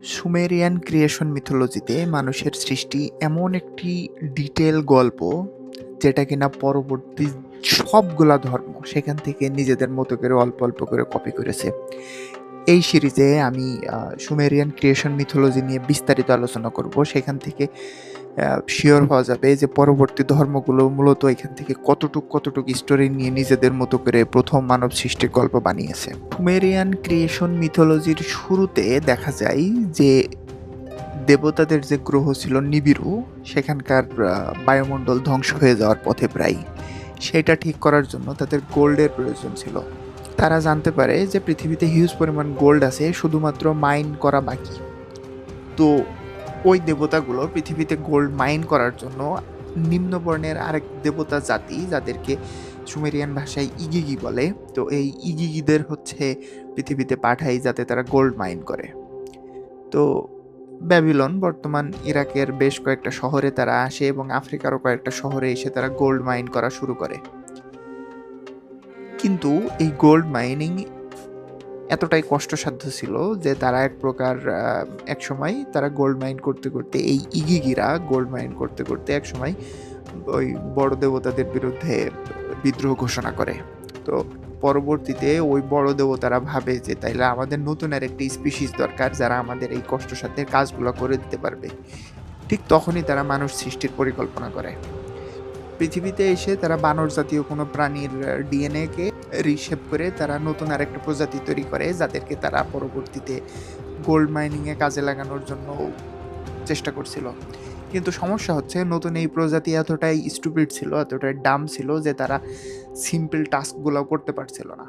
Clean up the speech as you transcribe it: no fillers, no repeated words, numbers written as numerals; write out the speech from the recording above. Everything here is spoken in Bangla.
সুমেরিয়ান ক্রিয়েশন মিথোলজিতে মানুষের সৃষ্টি এমন একটি ডিটেল গল্প যেটা কিনা পরবর্তী সবগুলা ধর্ম সেখান থেকে নিজেদের মতো করে অল্প অল্প করে কপি করেছে। এই সিরিজে আমি সুমেরিয়ান ক্রিয়েশন মিথোলজি নিয়ে বিস্তারিত আলোচনা করব। সেখান থেকে শিওর হওয়া যাবে যে পরবর্তী ধর্মগুলো মূলত এখান থেকে কতটুক স্টোরি নিয়ে নিজেদের মতো করে প্রথম মানব সৃষ্টির গল্প বানিয়েছে। সুমেরিয়ান ক্রিয়েশন মিথোলজির শুরুতে দেখা যায় যে দেবতাদের যে গ্রহ ছিল নিবিড়ু, সেখানকার বায়ুমণ্ডল ধ্বংস হয়ে যাওয়ার পথে প্রায়। সেটা ঠিক করার জন্য তাদের গোল্ডের প্রয়োজন ছিল। তারা জানতে পারে যে পৃথিবীতে হিউজ পরিমাণ গোল্ড আছে, শুধুমাত্র মাইন করা বাকি। তো ওই দেবতাগুলো পৃথিবীতে গোল্ড মাইন করার জন্য নিম্নবর্ণের আরেক দেবতা জাতি, যাদেরকে সুমেরিয়ান ভাষায় ইগিগি বলে, তো এই ইগিগিদের হচ্ছে পৃথিবীতে পাঠায় যাতে তারা গোল্ড মাইন করে। তো ব্যাবিলন, বর্তমান ইরাকের বেশ কয়েকটা শহরে তারা আসে এবং আফ্রিকারও কয়েকটা শহরে এসে তারা গোল্ড মাইন করা শুরু করে। কিন্তু এই গোল্ড মাইনিং এতটাই কষ্টসাধ্য ছিল যে তারা এক প্রকার একসময় তারা গোল্ড মাইন করতে করতে, এই ইগিগিরা গোল্ড মাইন করতে করতে একসময় ওই বড় দেবতাদের বিরুদ্ধে বিদ্রোহ ঘোষণা করে। তো পরবর্তীতে ওই বড় দেবতারা ভাবে যে তাইলে আমাদের নতুন আর একটি স্পিসিস দরকার যারা আমাদের এই কষ্টসাধ্যের কাজগুলো করে দিতে পারবে। ঠিক তখনই তারা মানুষ সৃষ্টির পরিকল্পনা করে। পৃথিবীতে এসে তারা বানর জাতীয় কোনো প্রাণীর ডিএনএ কে রিশেপ করে তারা নতুন আরেকটা প্রজাতি তৈরি করে, যাদেরকে তারা পরবর্তীতে গোল্ড মাইনিং এ কাজে লাগানোর জন্য চেষ্টা করছিল। কিন্তু সমস্যা হচ্ছে নতুন এই প্রজাতি এতটাই স্টুপিড ছিল, এতটাই ডাম ছিল যে তারা সিম্পল টাস্কগুলো করতে পারছিল না।